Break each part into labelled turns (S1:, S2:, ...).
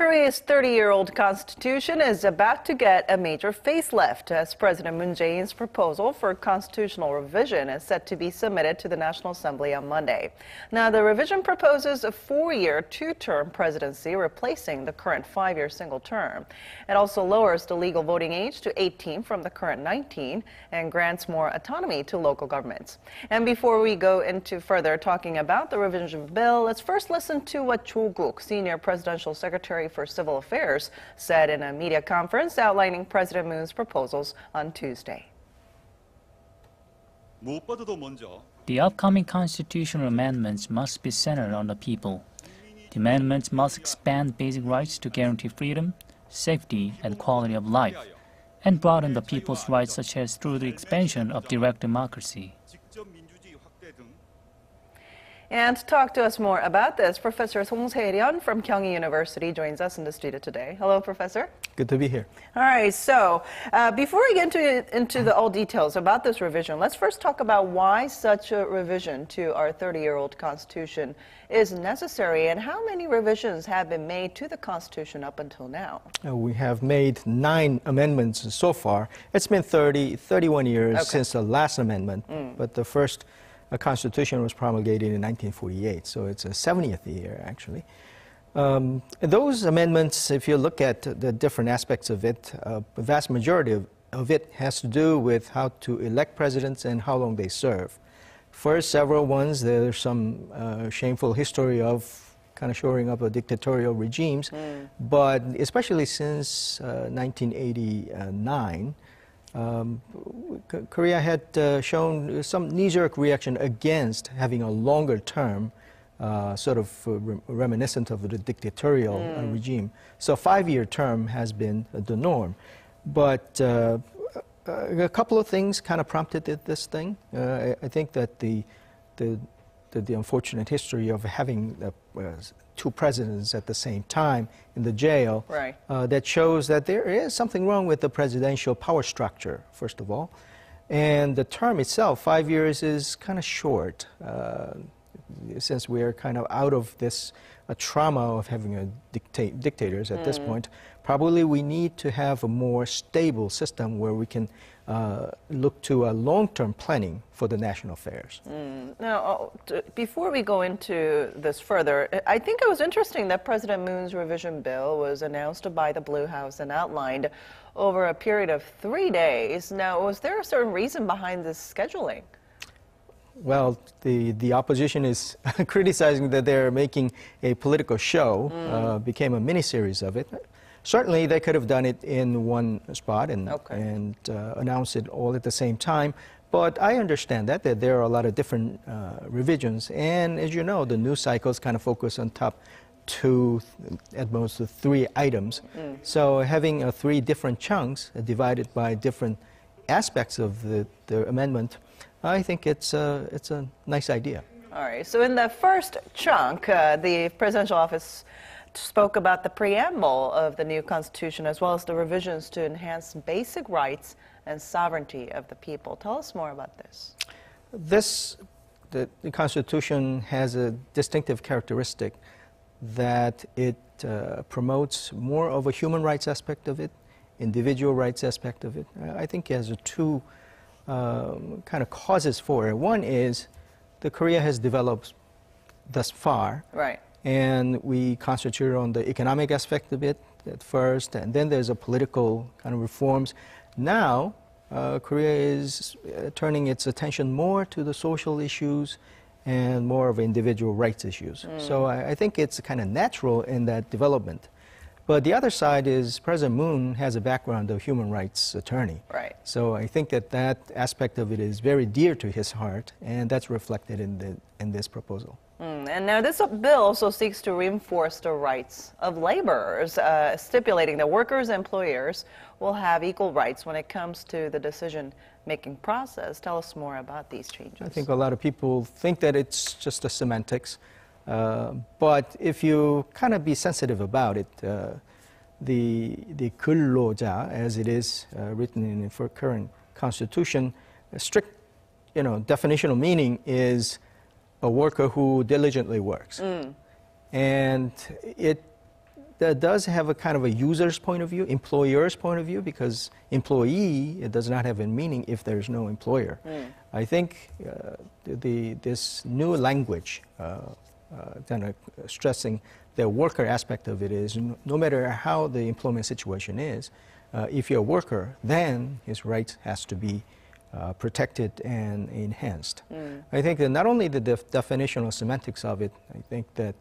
S1: Korea's 30-year-old constitution is about to get a major facelift as President Moon Jae-in's proposal for constitutional revision is set to be submitted to the National Assembly on Monday. Now, the revision proposes a 4-year, 2-term presidency replacing the current 5-year single term. It also lowers the legal voting age to 18 from the current 19 and grants more autonomy to local governments. And before we go into further talking about the revision bill, let's first listen to what Cho Kuk, Senior Presidential Secretary for Civil Affairs, said in a media conference outlining President Moon's proposals on Tuesday.
S2: The upcoming constitutional amendments must be centered on the people. The amendments must expand basic rights to guarantee freedom, safety, and quality of life, and broaden the people's rights such as through the expansion of direct democracy.
S1: And to talk to us more about this, Professor Song Se-ryun from Kyung University joins us in the studio today. Hello, Professor.
S3: Good to be here.
S1: All right, so before we get into the all details about this revision, let's first talk about why such a revision to our 30-year-old Constitution is necessary and how many revisions have been made to the Constitution up until now.
S3: We have made 9 amendments so far. It's been 31 years since the last amendment, but the first Constitution was promulgated in 1948, so it's a 70th year, actually. Those amendments, if you look at the different aspects of it, the vast majority of it has to do with how to elect presidents and how long they serve. First, several ones, there's some shameful history of kind of shoring up of dictatorial regimes, but especially since 1989, Korea had shown some knee-jerk reaction against having a longer term, sort of reminiscent of the dictatorial regime. So 5-year term has been the norm. But a couple of things kind of prompted this thing. I think that the unfortunate history of having 2 presidents at the same time in the jail, that shows that there is something wrong with the presidential power structure, first of all. And the term itself, 5 years, is kind of short, since we're kind of out of this trauma of having dictators at this point. Probably we need to have a more stable system where we can look to a long-term planning for the national affairs.
S1: Now, before we go into this further, I think it was interesting that President Moon's revision bill was announced by the Blue House and outlined over a period of 3 days. Now, was there a certain reason behind this scheduling?
S3: Well, the opposition is criticizing that they're making a political show, became a mini-series of it. Certainly, they could have done it in one spot and announced it all at the same time. But I understand that there are a lot of different revisions. And as you know, the news cycles kind of focus on top 2, at most 3 items. So having 3 different chunks divided by different aspects of the amendment, I think it's a nice idea.
S1: All right. So in the first chunk, the presidential office spoke about the preamble of the new constitution as well as the revisions to enhance basic rights and sovereignty of the people. Tell us more about this.
S3: The Constitution has a distinctive characteristic that it promotes more of a human rights aspect of it, individual rights aspect of it. I think it has 2 kind of causes for it. One is that Korea has developed thus far. And we concentrate on the economic aspect of it at first, and then there's a political kind of reforms. Now, Korea is turning its attention more to the social issues and more of individual rights issues. So I think it's kind of natural in that development. But the other side is President Moon has a background of human rights attorney. So I think that aspect of it is very dear to his heart, and that's reflected in this proposal.
S1: And now this bill also seeks to reinforce the rights of laborers, stipulating that workers and employers will have equal rights when it comes to the decision-making process. Tell us more about these changes.
S3: I think a lot of people think that it's just the semantics, but if you kind of be sensitive about it, the 근로자, as it is written in the current Constitution, strict, definitional meaning is a worker who diligently works. And it does have a kind of a user's point of view, employer's point of view, because employee, it does not have a meaning if there's no employer. I think this new language, kind of stressing the worker aspect of it is, no matter how the employment situation is, if you're a worker, then his rights has to be protected and enhanced. I think that not only the definitional semantics of it, I think that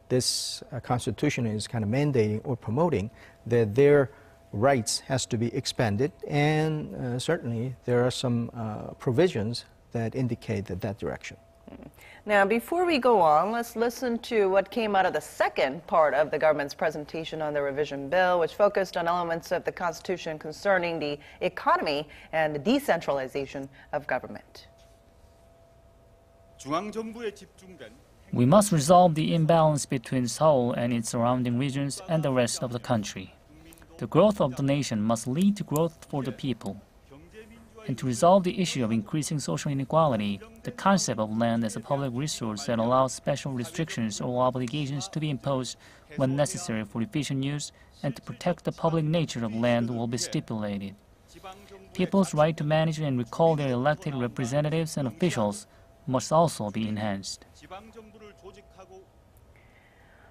S3: this constitution is kind of mandating or promoting that their rights has to be expanded, and certainly there are some provisions that indicate that direction.
S1: Now, before we go on, let's listen to what came out of the second part of the government's presentation on the revision bill, which focused on elements of the Constitution concerning the economy and the decentralization of government.
S2: We must resolve the imbalance between Seoul and its surrounding regions and the rest of the country. The growth of the nation must lead to growth for the people. And to resolve the issue of increasing social inequality, the concept of land as a public resource that allows special restrictions or obligations to be imposed when necessary for efficient use and to protect the public nature of land will be stipulated. People's right to manage and recall their elected representatives and officials must also be enhanced.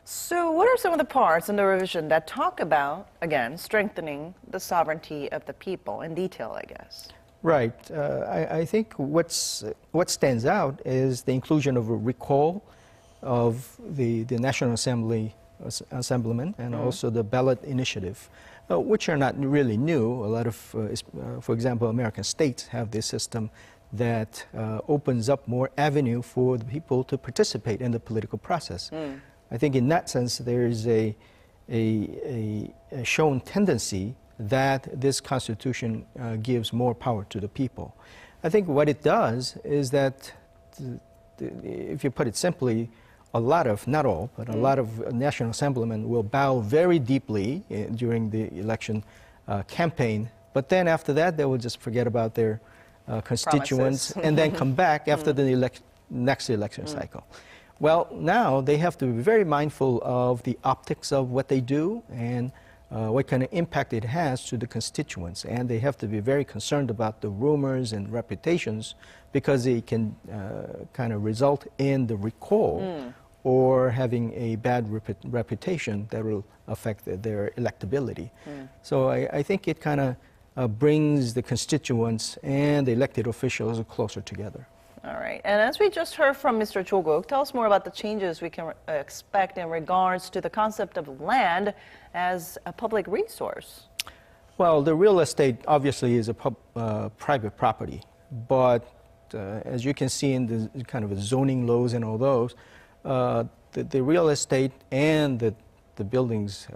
S1: So what are some of the parts in the revision that talk about, again, strengthening the sovereignty of the people in detail, I guess?
S3: Right. I think what stands out is the inclusion of a recall of the National Assemblyman and also the ballot initiative, which are not really new. A lot of, for example, American states have this system that opens up more avenue for the people to participate in the political process. I think in that sense there is a shown tendency that this constitution gives more power to the people. I think what it does is that, if you put it simply, a lot of, not all, but a lot of National Assemblymen will bow very deeply during the election campaign, but then after that they will just forget about their constituents and then come back after the next election cycle. Well, now they have to be very mindful of the optics of what they do and what kind of impact it has to the constituents, and they have to be very concerned about the rumors and reputations, because it can kind of result in the recall or having a bad reputation that will affect their electability. So I think it kind of brings the constituents and the elected officials closer together.
S1: All right. And as we just heard from Mr. Cho Kuk, tell us more about the changes we can expect in regards to the concept of land as a public resource.
S3: Well, the real estate obviously is a private property, but as you can see in the kind of zoning laws and all those, the real estate and the buildings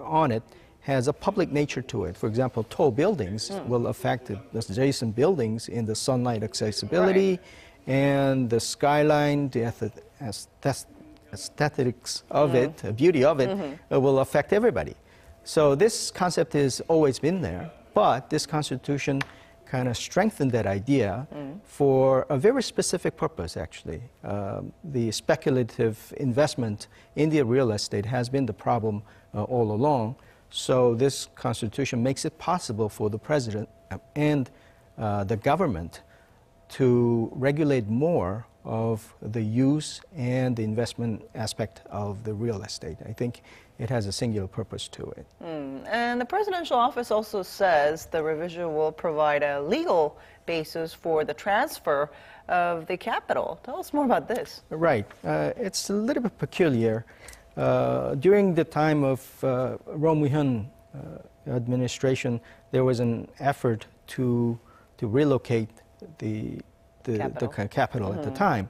S3: on it has a public nature to it. For example, tall buildings will affect the adjacent buildings in the sunlight accessibility and the skyline, the aesthetics of it, the beauty of it, will affect everybody. So this concept has always been there, but this constitution kind of strengthened that idea for a very specific purpose, actually. The speculative investment in the real estate has been the problem all along. So this constitution makes it possible for the president and the government to regulate more of the use and the investment aspect of the real estate. I think it has a singular purpose to it.
S1: And the presidential office also says the revision will provide a legal basis for the transfer of the capital. Tell us more about this.
S3: Right. It's a little bit peculiar. During the time of Roh Moo-hyun administration, there was an effort to relocate the capital at the time.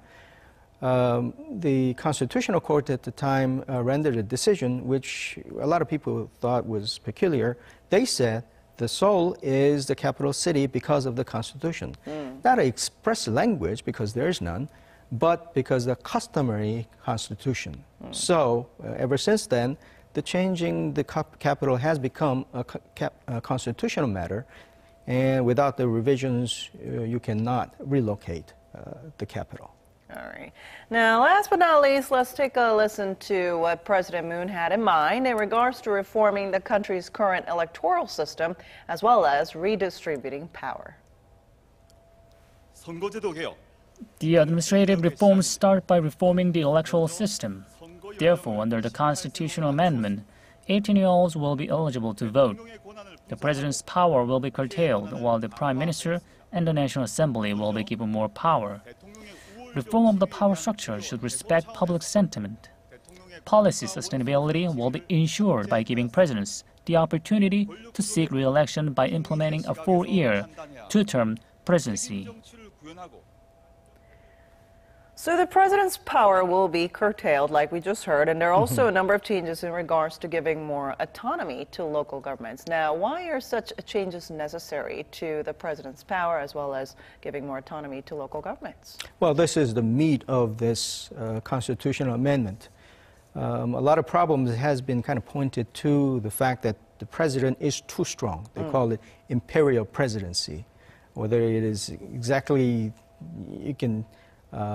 S3: The Constitutional Court at the time rendered a decision which a lot of people thought was peculiar. They said the Seoul is the capital city because of the Constitution. Not an express language, because there is none, but because the customary constitution. So ever since then, the changing the capital has become a constitutional matter, and without the revisions, you cannot relocate the capital.
S1: All right. Now, last but not least, let's take a listen to what President Moon had in mind in regards to reforming the country's current electoral system, as well as redistributing power.
S2: The administrative reforms start by reforming the electoral system. Therefore, under the constitutional amendment, 18-year-olds will be eligible to vote. The president's power will be curtailed, while the prime minister and the National Assembly will be given more power. Reform of the power structure should respect public sentiment. Policy sustainability will be ensured by giving presidents the opportunity to seek re-election by implementing a 4-year, 2-term presidency.
S1: So the president's power will be curtailed, like we just heard, and there are also a number of changes in regards to giving more autonomy to local governments. Now, why are such changes necessary to the president's power, as well as giving more autonomy to local governments?
S3: Well, this is the meat of this constitutional amendment. A lot of problems has been kind of pointed to the fact that the president is too strong. They call it imperial presidency. Whether it is exactly, you can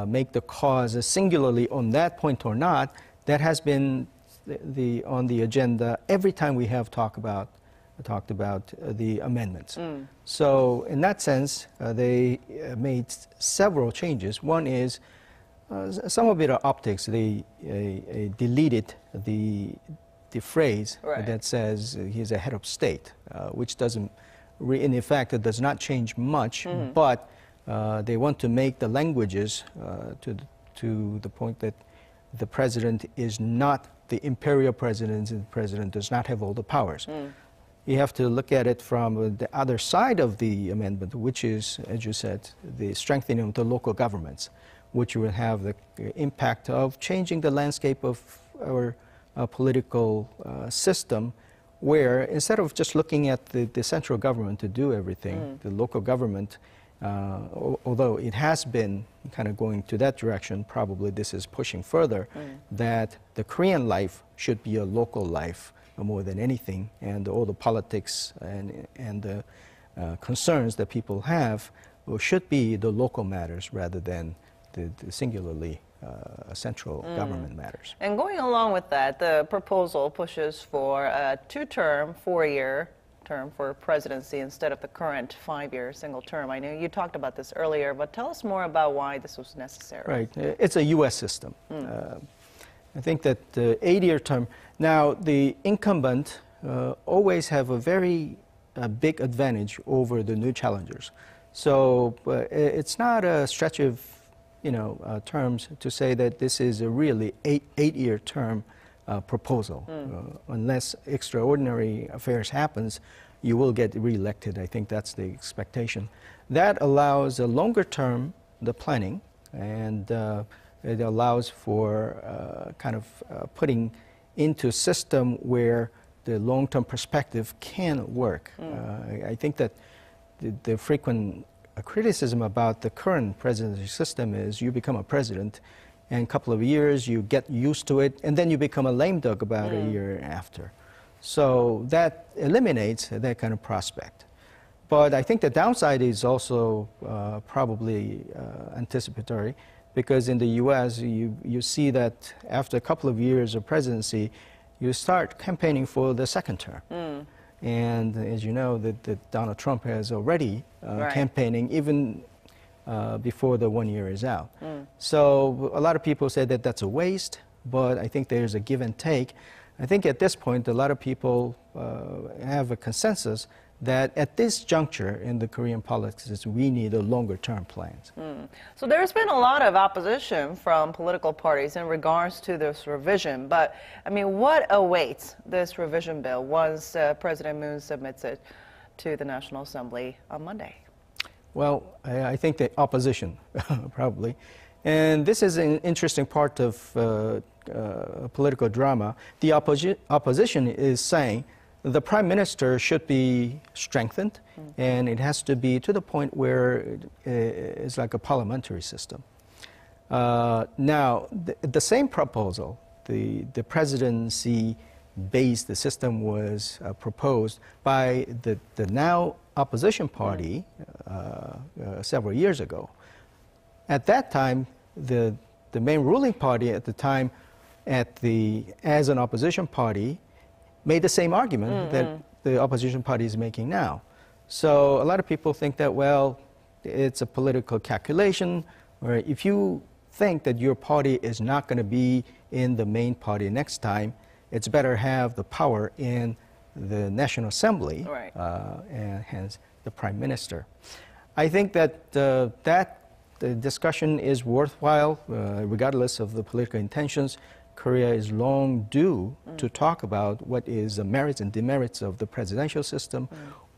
S3: make the cause singularly on that point or not, that has been on the agenda every time we have talked about the amendments. So in that sense, they made several changes. One is some of it are optics. They deleted the phrase that says he's a head of state, which doesn't, in effect, it does not change much, but they want to make the languages to the point that the president is not the imperial president, and the president does not have all the powers. You have to look at it from the other side of the amendment, which is, as you said, the strengthening of the local governments, which will have the impact of changing the landscape of our political system, where instead of just looking at the central government to do everything, the local government, although it has been kind of going to that direction, probably this is pushing further, that the Korean life should be a local life more than anything, and all the politics and the concerns that people have should be the local matters rather than the singularly central government matters.
S1: And going along with that, the proposal pushes for a 2-term, 4-year term for presidency instead of the current 5-year single term. I know you talked about this earlier, but tell us more about why this was necessary.
S3: Right. It's a U.S. system. I think that the 8-year term, now the incumbent always have a very big advantage over the new challengers. So it's not a stretch of terms to say that this is a really 8-year term proposal. Unless extraordinary affairs happens, you will get re-elected. I think that's the expectation. That allows a longer term, the planning, and it allows for kind of putting into a system where the long-term perspective can work. I think that the frequent criticism about the current presidency system is you become a president, and in a couple of years you get used to it, and then you become a lame duck about a year after. So that eliminates that kind of prospect. But I think the downside is also probably anticipatory, because in the U.S. you see that after a couple of years of presidency, you start campaigning for the second term. And as you know, that Donald Trump has already campaigning even before the 1 year is out. So a lot of people say that that's a waste, but I think there's a give and take. I think at this point, a lot of people have a consensus that at this juncture in the Korean politics, we need a longer-term plans.
S1: So there's been a lot of opposition from political parties in regards to this revision, but I mean, what awaits this revision bill once President Moon submits it to the National Assembly on Monday?
S3: Well, I think the opposition, probably. And this is an interesting part of political drama. The opposition is saying the prime minister should be strengthened, and it has to be to the point where it's like a parliamentary system. Now, the same proposal, the presidency-based system was proposed by the now opposition party several years ago. At that time, the main ruling party at the time, as an opposition party, made the same argument that the opposition party is making now. So a lot of people think that, well, it's a political calculation, or if you think that your party is not going to be in the main party next time, it's better have the power in the National Assembly,
S1: right.
S3: And hence the Prime Minister. I think that the discussion is worthwhile, regardless of the political intentions. Korea is long due to talk about what is the merits and demerits of the presidential system,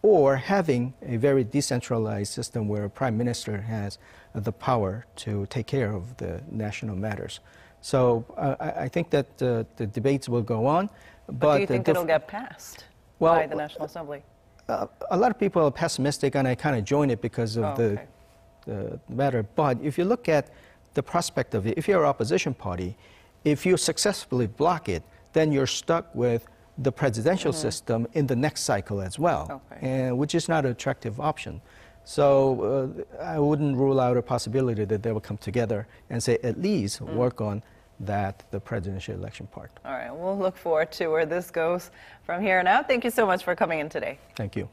S3: or having a very decentralized system where a prime minister has the power to take care of the national matters. So I think that the debates will go on.
S1: But do you think it'll get passed by the National Assembly?
S3: A lot of people are pessimistic, and I kind of join it because of the matter. But if you look at the prospect of it, if you're an opposition party, if you successfully block it, then you're stuck with the presidential system in the next cycle as well, and which is not an attractive option. So I wouldn't rule out a possibility that they will come together and say at least work on the presidential election part.
S1: All right, we'll look forward to where this goes from here on out. Thank you so much for coming in today.
S3: Thank you.